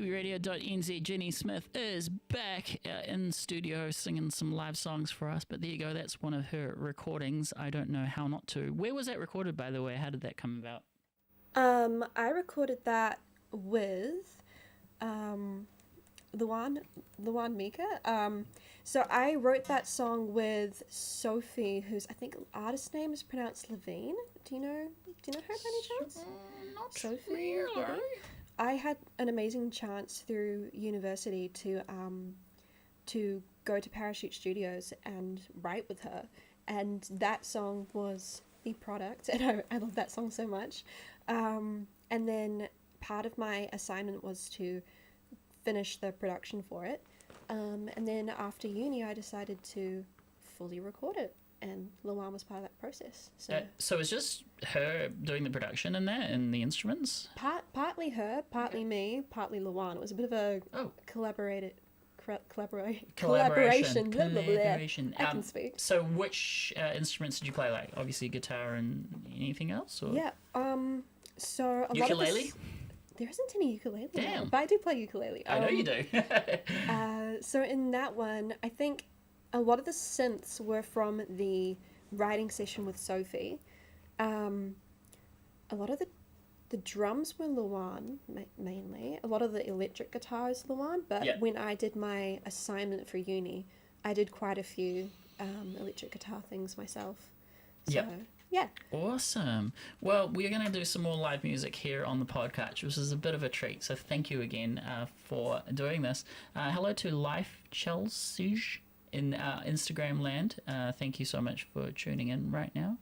Kiwiradio.nz, Jenny Smith is back in studio singing some live songs for us. But there you go, that's one of her recordings. I don't know how not to. Where was that recorded, by the way? How did that come about? I recorded that with Luan Mika. So I wrote that song with Sophie, whose I think artist name is pronounced Levine. Do you know her by any chance? Not Sophie. really. I had an amazing chance through university to go to Parachute Studios and write with her, and that song was the product, and I love that song so much. And then part of my assignment was to finish the production for it, and then after uni I decided to fully record it, and Luan was part of that process. So it's just her doing the production in that and the instruments? Partly her, partly me, partly Luan. It was a bit of a collaboration. Collaboration. I can speak. So which instruments did you play? Like obviously guitar and anything else? Or? Yeah. So a ukulele? lot of this, there isn't any ukulele. Damn. But I do play ukulele. I know you do. So in that one, I think a lot of the synths were from the writing session with Sophie. A lot of the drums were Luan, mainly. A lot of the electric guitar is Luan, but when I did my assignment for uni, I did quite a few electric guitar things myself. So, yeah. Awesome. Well, we're going to do some more live music here on the podcast, which is a bit of a treat. So thank you again for doing this. Hello to Life Chelsea in Instagram land. Thank you so much for tuning in right now.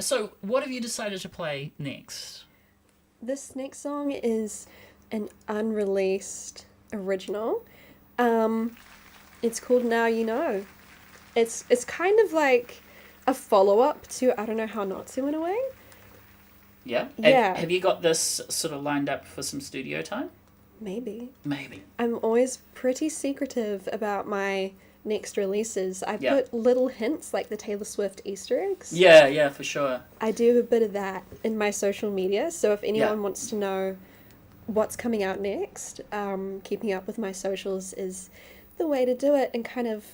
So what have you decided to play next? This next song is an unreleased original. It's called Now You Know. It's kind of like a follow-up to I Don't Know How Not To in a way. Yeah? Yeah. Have you got this sort of lined up for some studio time? Maybe. I'm always pretty secretive about my next releases. I put little hints like the Taylor Swift Easter eggs. Yeah, for sure. I do a bit of that in my social media, so if anyone wants to know what's coming out next, keeping up with my socials is the way to do it, and kind of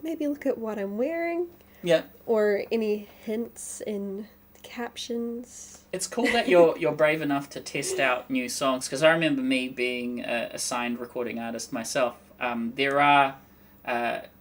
maybe look at what I'm wearing. Yeah. Or any hints in the captions. It's cool that you're brave enough to test out new songs, because I remember me being a signed recording artist myself. There are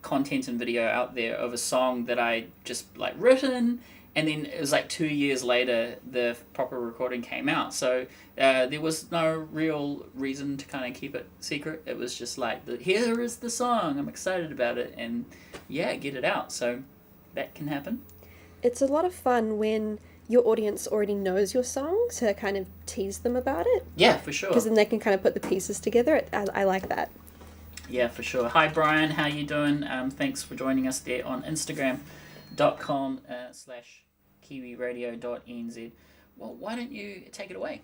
content and video out there of a song that I just like written, and then it was like 2 years later the proper recording came out. So there was no real reason to kind of keep it secret. It was just like, here is the song, I'm excited about it, and get it out. So that can happen. It's a lot of fun when your audience already knows your song to kind of tease them about it. Yeah, for sure. Because then they can kind of put the pieces together. I like that. Yeah, for sure. Hi, Brian. How you doing? Thanks for joining us there on Instagram.com/Kiwiradio.nz. Well, why don't you take it away?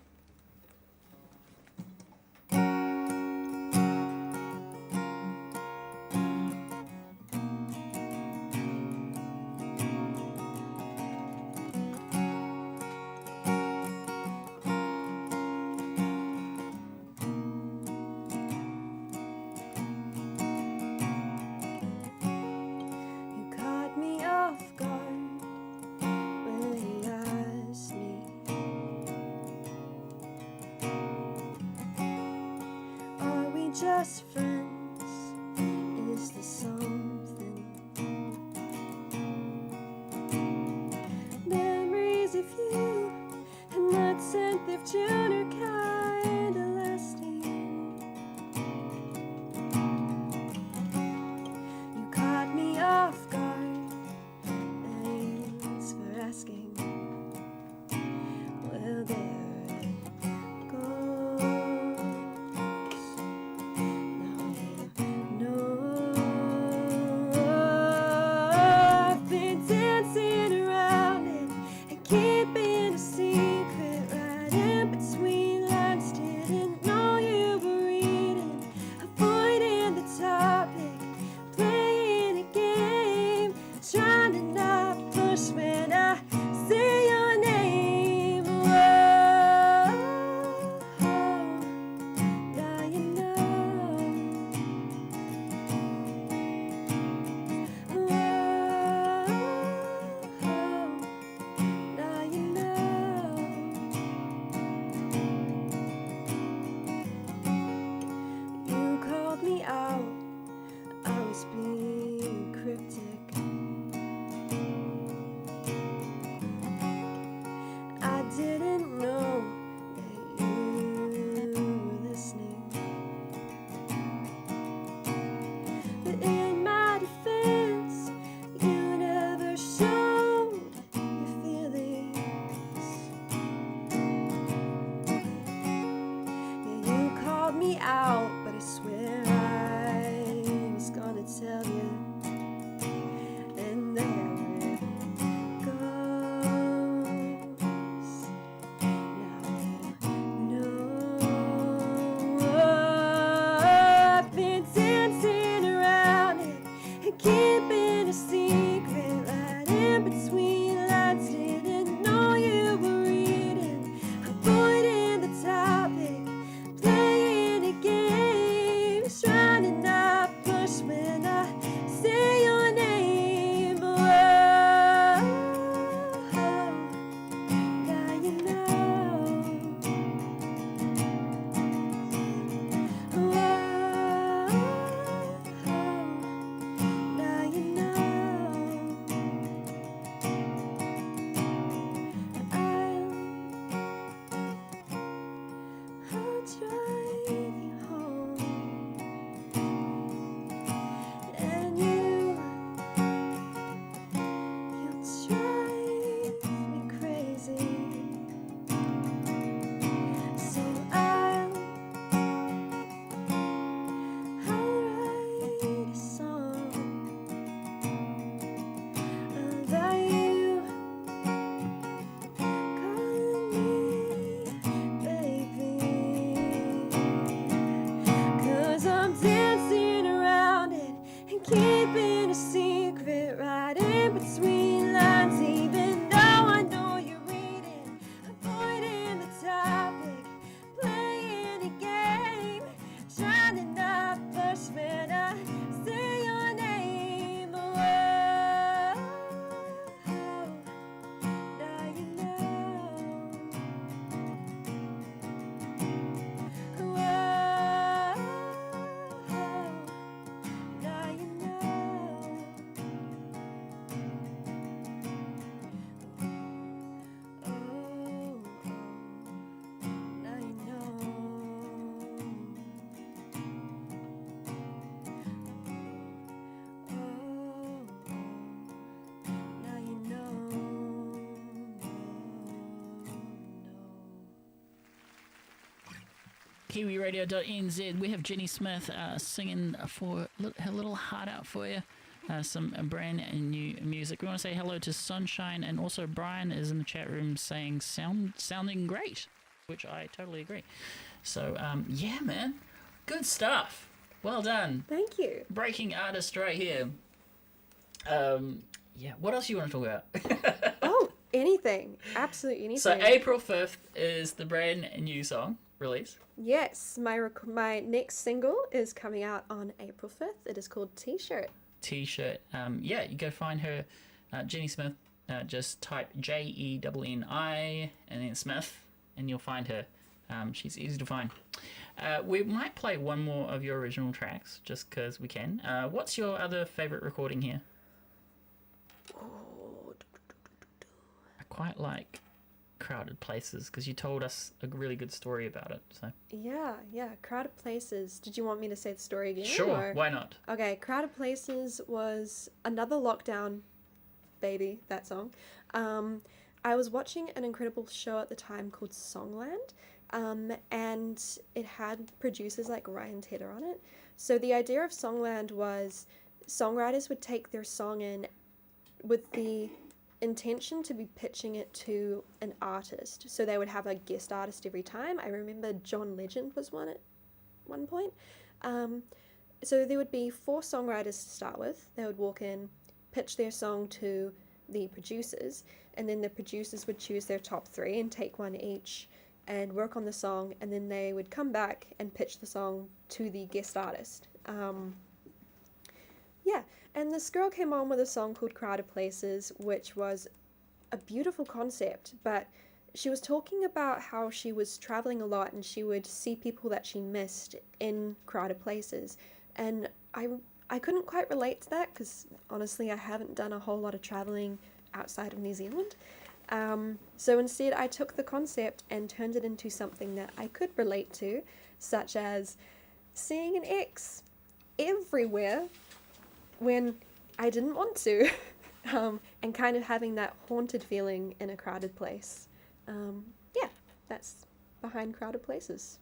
Just friends, is there something? Memories of you, and that scent they've tuned are kinda lasting. You caught me off guard, thanks for asking. Well, there it goes. Now you know. without you calling me, baby. 'Cause I'm dancing around it and keeping a secret right in between lines, even though I know you're reading, avoiding the topic, playing a game, trying to not push when I say your name. Oh, now you know. Oh, now you know. Oh, now you know. Now you know. Kiwiradio.nz. We have Jenny Smith singing for her little heart out for you. Some brand new music. We want to say hello to Sunshine, and also Brian is in the chat room saying sounding great, which I totally agree. So yeah, man, good stuff. Well done. Thank you. Breaking artist right here. Yeah, what else you want to talk about? Oh, anything. Absolutely anything. So April 5th is the brand new song release. Yes, my next single is coming out on April 5th. It is called T-shirt. T-shirt. Yeah, you go find her, Jenny Smith. Just type Jenni and then Smith, and you'll find her. She's easy to find. We might play one more of your original tracks, just because we can. What's your other favourite recording here? Oh, I quite like Crowded Places, because you told us a really good story about it. So yeah, Crowded Places. Did you want me to say the story again? sure, or? why not? Okay, Crowded Places was another lockdown baby, that song. I was watching an incredible show at the time called Songland, and it had producers like Ryan Tedder on it. So the idea of Songland was songwriters would take their song in with the intention to be pitching it to an artist. So they would have a guest artist every time. I remember John Legend was one at one point. So there would be 4 songwriters to start with. They would walk in, pitch their song to the producers, and then the producers would choose their top 3 and take one each and work on the song, and then they would come back and pitch the song to the guest artist. Yeah, and this girl came on with a song called Crowded Places, which was a beautiful concept, but she was talking about how she was traveling a lot and she would see people that she missed in crowded places. And I couldn't quite relate to that because honestly I haven't done a whole lot of traveling outside of New Zealand. So instead I took the concept and turned it into something that I could relate to, such as seeing an ex everywhere when I didn't want to, and kind of having that haunted feeling in a crowded place. Yeah, that's behind Crowded Places.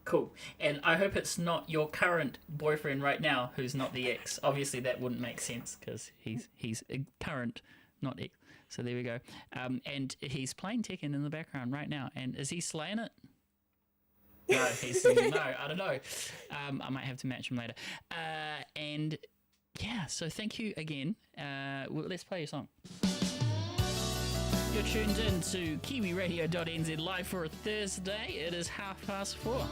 Cool. And I hope it's not your current boyfriend right now who's not the ex. Obviously that wouldn't make sense because he's current, not ex. So there we go. And he's playing Tekken in the background right now. And is he slaying it? No, I don't know. I might have to match him later. And yeah, so thank you again. Well, let's play your song. You're tuned in to Kiwiradio.nz live for a Thursday. It is 4:30.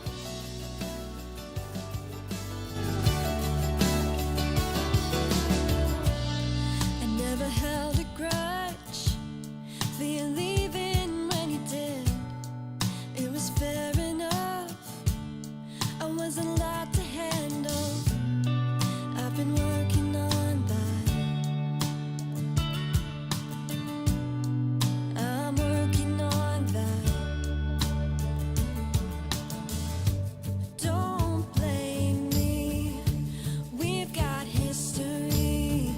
I never held a grudge for you leaving when you did. It was fair enough. I wasn't allowed to handle. I've been working on that. I'm working on that. Don't blame me. We've got history.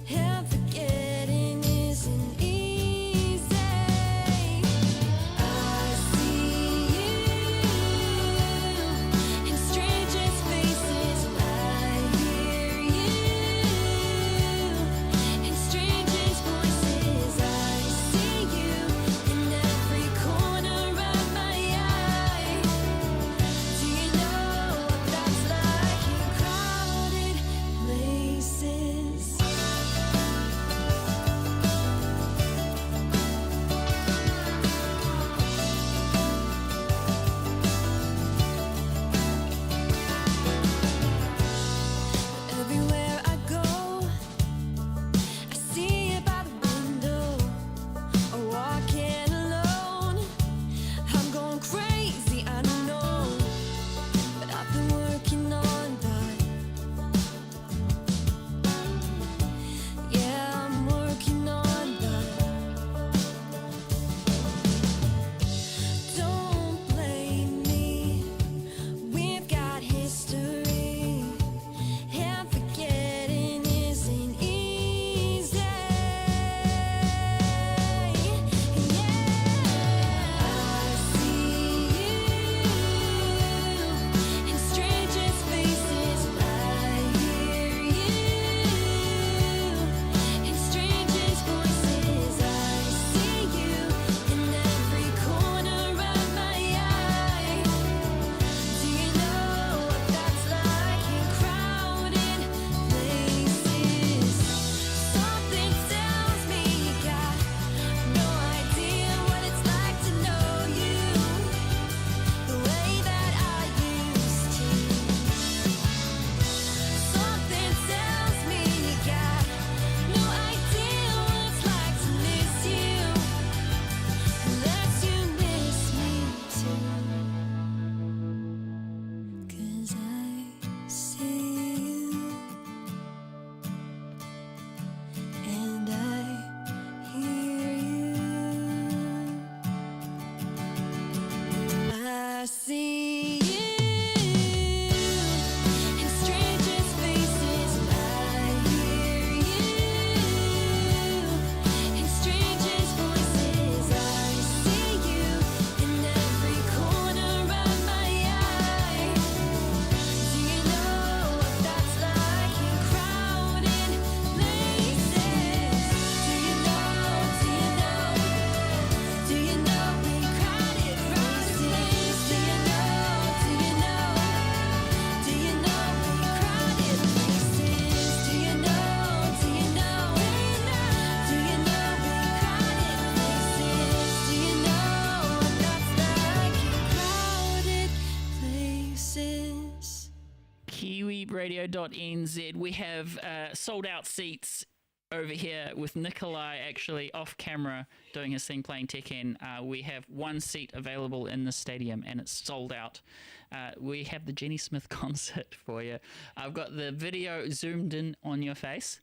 And forgetting isn't easy. Kiwiradio.nz. We have sold out seats over here with Nikolai actually off camera doing his thing playing Tekken. We have one seat available in the stadium and it's sold out. We have the Jenny Smith concert for you. I've got the video zoomed in on your face.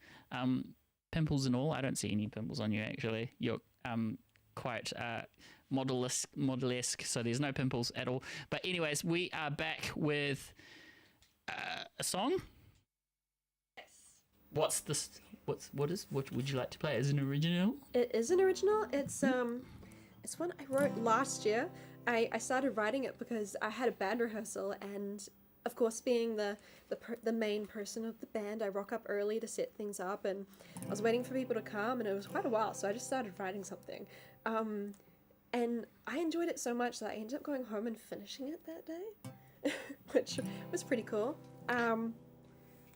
Pimples and all. I don't see any pimples on you actually. You're quite model-esque, so there's no pimples at all. But anyways, we are back with a song. Yes. What's this? What would you like to play? Is it an original? It is an original. It's one I wrote last year. I started writing it because I had a band rehearsal, and of course, being the main person of the band, I rock up early to set things up, and I was waiting for people to come, and it was quite a while, so I just started writing something. And I enjoyed it so much that I ended up going home and finishing it that day, which was pretty cool.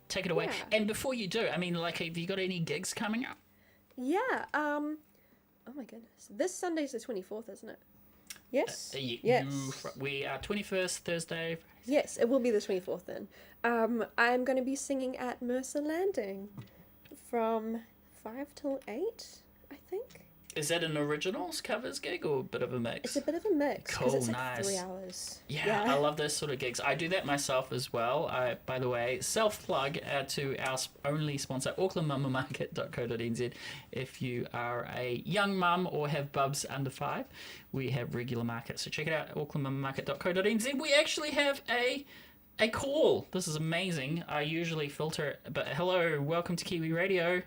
Take it away. Yeah. And before you do, I mean, like, have you got any gigs coming up? Yeah. Oh my goodness. This Sunday's the 24th, isn't it? Yes. Yes. We are 21st Thursday. Yes, it will be the 24th then. I'm going to be singing at Mercer Landing from 5 till 8, I think. Is that an originals covers gig or a bit of a mix? It's a bit of a mix. Cool, it's like nice. 3 hours. Yeah, I love those sort of gigs. I do that myself as well. By the way, self-plug to our only sponsor, aucklandmamamarket.co.nz. If you are a young mum or have bubs under 5, we have regular markets. So check it out, aucklandmamamarket.co.nz. We actually have a call. This is amazing. I usually filter it, but hello, welcome to Kiwi Radio.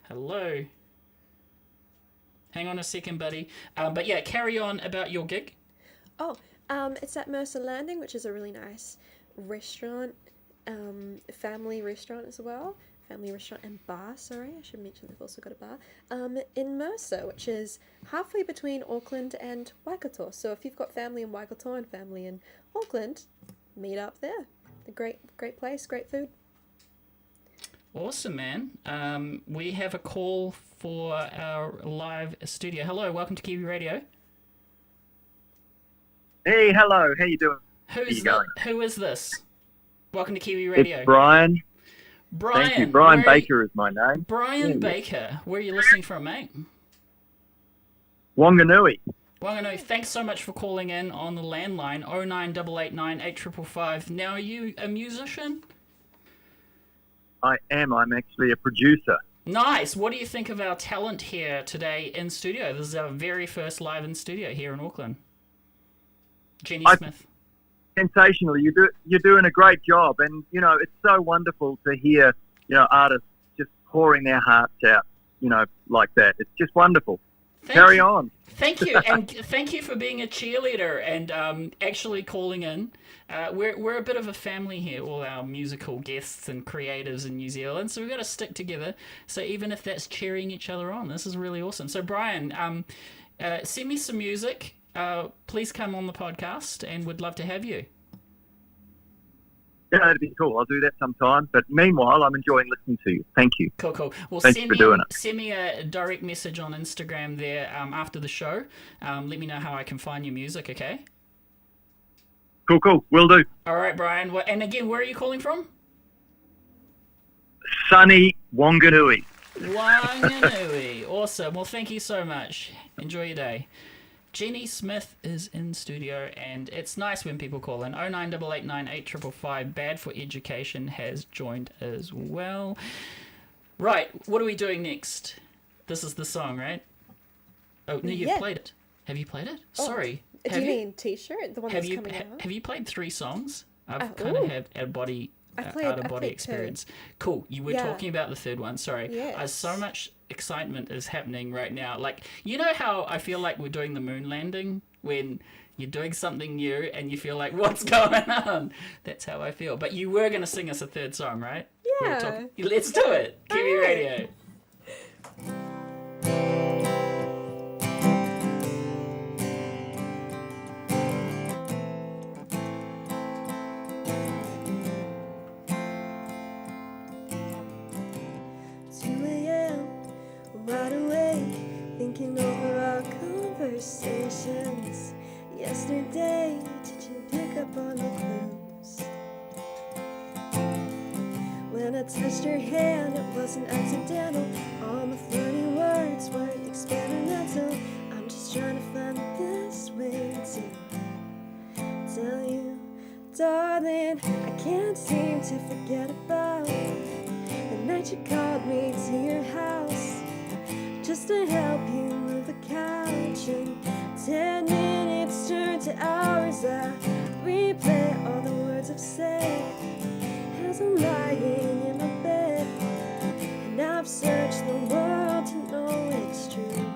Hello. Hang on a second, buddy. But yeah, carry on about your gig. Oh, it's at Mercer Landing, which is a really nice restaurant, family restaurant as well. Family restaurant and bar, sorry. I should mention they've also got a bar. In Mercer, which is halfway between Auckland and Waikato. So if you've got family in Waikato and family in Auckland, meet up there. A great place, great food. Awesome, man. We have a call for our live studio. Hello, welcome to Kiwi Radio. Hey, hello. How you doing? Who is this? Welcome to Kiwi Radio. It's Brian. Brian. Thank you. Brian Baker is my name. Brian Baker. Where are you listening from, mate? Wanganui. Wanganui, thanks so much for calling in on the landline, 09889 8555. Now, are you a musician? I am. I'm actually a producer. Nice. What do you think of our talent here today in studio? This is our very first live in studio here in Auckland. Jenny Smith. Sensational. You're doing a great job, and it's so wonderful to hear artists just pouring their hearts out, like that. It's just wonderful. Carry on. Thank you, and thank you for being a cheerleader and actually calling in. We're a bit of a family here, all our musical guests and creatives in New Zealand, so we've got to stick together. So even if that's cheering each other on, this is really awesome. So Brian, send me some music. Please come on the podcast, and we'd love to have you. Yeah, that'd be cool. I'll do that sometime. But meanwhile, I'm enjoying listening to you. Thank you. Cool. Well, thanks for doing it. Send me a direct message on Instagram there after the show. Let me know how I can find your music, okay? Cool. Will do. All right, Brian. And again, where are you calling from? Sunny Wanganui. Wanganui. Awesome. Well, thank you so much. Enjoy your day. Jenny Smith is in studio, and it's nice when people call in. 09889 8555. Bad for Education has joined as well. Right, what are we doing next? This is the song, right? Oh, no, you've played it. Have you played it? Sorry. Do you mean T-shirt? The one that's coming out? Have you played 3 songs? I've kind of had out-of-body experience. 2. Cool. You were talking about the third one. Sorry. Yes. So much excitement is happening right now. Like, you know how I feel like we're doing the moon landing when you're doing something new and you feel like, what's going on? That's how I feel. But you were going to sing us a third song, right? Yeah. Let's do it. Kiwi Radio. Wide awake, thinking over our conversations. Yesterday, did you pick up on the clues? when I touched her hand, it wasn't accidental. All my funny words weren't experimental. I'm just trying to find the best way to tell you, darling, I can't seem to forget about the night you called me to your house just to help you move the couch. And 10 minutes turned to hours. I replay all the words I've said as I'm lying in my bed, and I've searched the world to know it's true.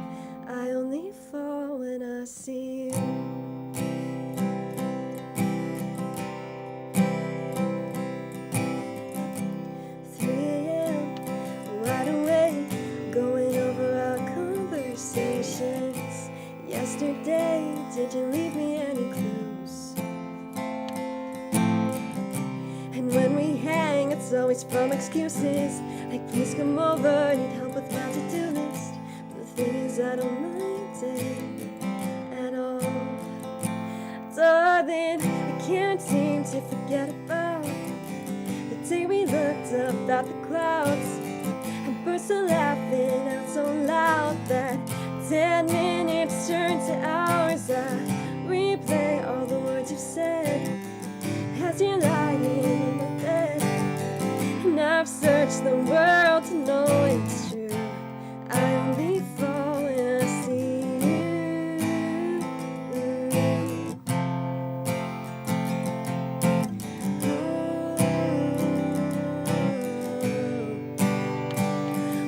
I only fall when I see you. 3 a.m. wide awake, going over our conversations. Yesterday, did you leave me any clues? And when we hang, it's always from excuses, like please come over, need help with my to-do list. But the thing is, I don't mind it at all. Darling, I can't seem to forget about the day we looked up at the clouds and burst out laughing out so loud that 10 minutes turned to hours. I replay all the words you've said as you're lying in my bed, and I've searched the world to know it's true. I only fall when I see you.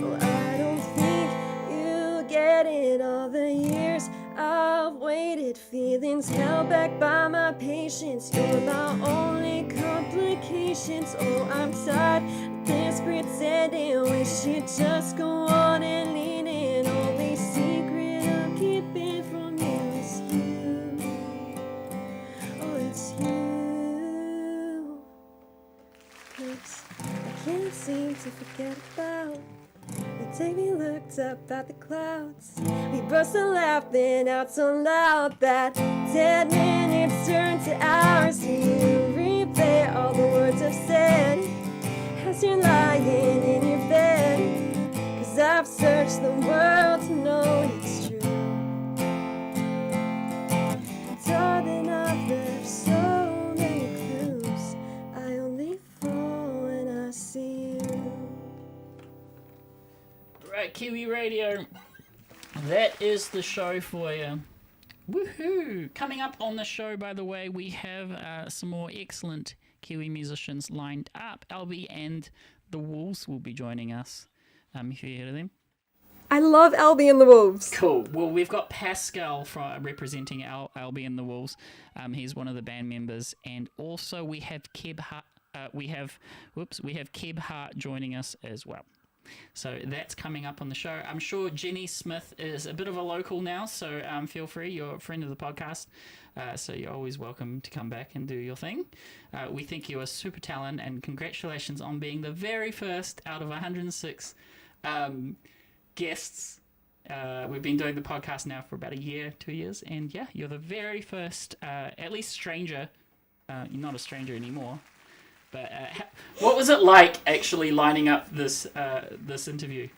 Oh, I don't think you get it. All the years I've waited, feelings held back by my patience. You're my only complications. Oh, I'm tired of this pretending. Wish you'd just go on and lean in. Only secret I'm keeping from you is you. Oh, it's you. 'Cause I can't seem to forget about the day we looked up at the clouds. We burst out laughing out so loud that 10 minutes turned to hours. You replay all the words I've said as you're lying in your bed, 'cause I've searched the world to know it's true. Darling, I've left so many clues. I only fall when I see you. Right, Kiwi Radio. That is the show for you. Woohoo! Coming up on the show, by the way, we have some more excellent Kiwi musicians lined up. Albie and the Wolves will be joining us. If you heard of them. I love Albie and the Wolves. Cool. Well, we've got Pascal representing Albie and the Wolves. He's one of the band members, and also we have Keb Hart. We have Keb Hart joining us as well. So that's coming up on the show. I'm sure Jenny Smith is a bit of a local now, so feel free. You're a friend of the podcast, so you're always welcome to come back and do your thing. We think you are super talent, and congratulations on being the very first out of 106 guests. We've been doing the podcast now for about a year, 2 years, and yeah, you're the very first, at least stranger. You're not a stranger anymore. But what was it like actually lining up this interview?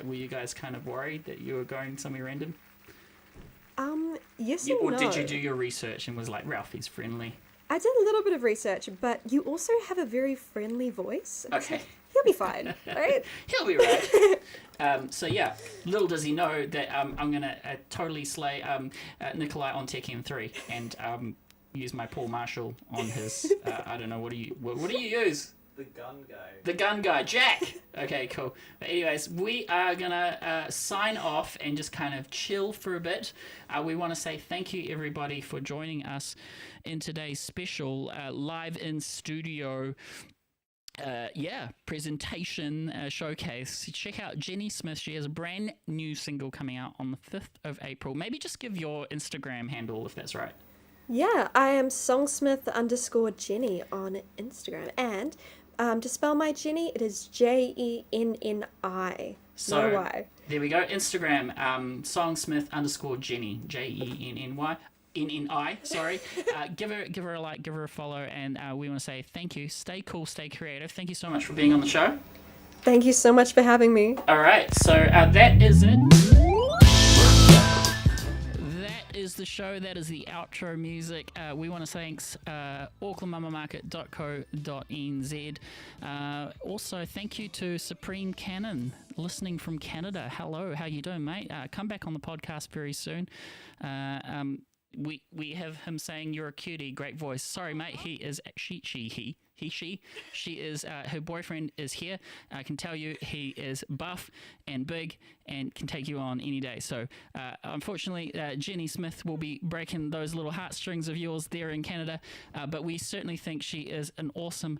Were you guys kind of worried that you were going somewhere random? Yes and no. Or did you do your research and was like, Ralphie's friendly? I did a little bit of research, but you also have a very friendly voice. Okay. He'll be fine, right? He'll be right. So yeah, little does he know that I'm going to totally slay Nikolai on Tekken 3 and use my Paul Marshall on his, I don't know, what do you use? The gun guy. The gun guy, Jack! Okay, cool. But anyways, we are going to sign off and just kind of chill for a bit. We want to say thank you, everybody, for joining us in today's special live in studio presentation showcase. Check out Jenny Smith. She has a brand new single coming out on the 5th of April. Maybe just give your Instagram handle if that's right. Yeah, I am songsmith_Jenny on Instagram. And to spell my Jenny, it is JENNI. So, no Y. There we go. Instagram, songsmith_Jenny, JENNY. NNI. Sorry. Give her a like, give her a follow, and we want to say thank you. Stay cool, stay creative. Thank you so much for being on the show. Thank you so much for having me. All right, so that is it. That is the show. That is the outro music. We want to thanks aucklandmamamarket.co.nz. Also, thank you to Supreme Cannon, listening from Canada. Hello, how you doing, mate? Come back on the podcast very soon. We have him saying you're a cutie, great voice. Sorry, mate. He is she is her boyfriend is here. I can tell you he is buff and big and can take you on any day. So unfortunately, Jenny Smith will be breaking those little heartstrings of yours there in Canada. But we certainly think she is an awesome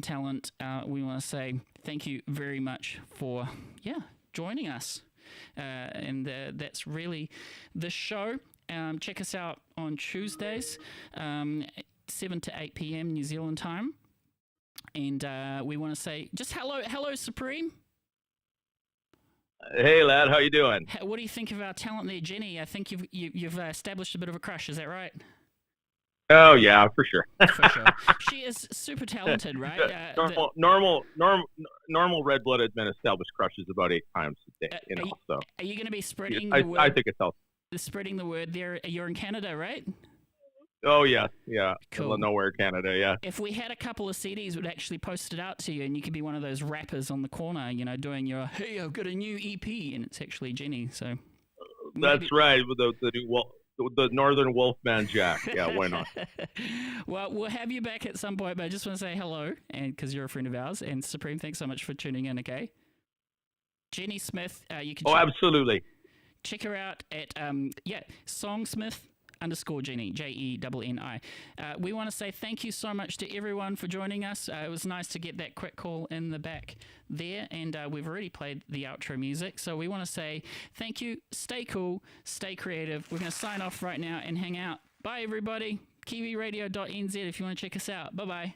talent. We want to say thank you very much for joining us. And that's really the show. Check us out on Tuesdays, 7 to 8 p.m. New Zealand time. And we want to say just hello, Supreme. Hey, lad, how you doing? What do you think of our talent there, Jenny? I think you've established a bit of a crush. Is that right? Oh yeah, for sure. For sure. She is super talented, right? Normal red-blooded men establish crushes about 8 times a day. So are you going to be spreading I the word? I think it's healthy. Spreading the word there. You're in Canada, right? Oh yeah. Cool. Nowhere, Canada. Yeah. If we had a couple of CDs, we'd actually post it out to you, and you could be one of those rappers on the corner, doing your "Hey, I've got a new EP," and it's actually Jenny. So that's right. With the Northern Wolfman Jack. Yeah, why not? Well, we'll have you back at some point, but I just want to say hello, and because you're a friend of ours, and Supreme, thanks so much for tuning in. Okay, Jenny Smith, you can. Absolutely. Check her out at Songsmith_Jenny, Jenni. We want to say thank you so much to everyone for joining us. It was nice to get that quick call in the back there, and we've already played the outro music. So we want to say thank you. Stay cool, stay creative. We're going to sign off right now and hang out. Bye, everybody. Kiwiradio.nz if you want to check us out. Bye-bye.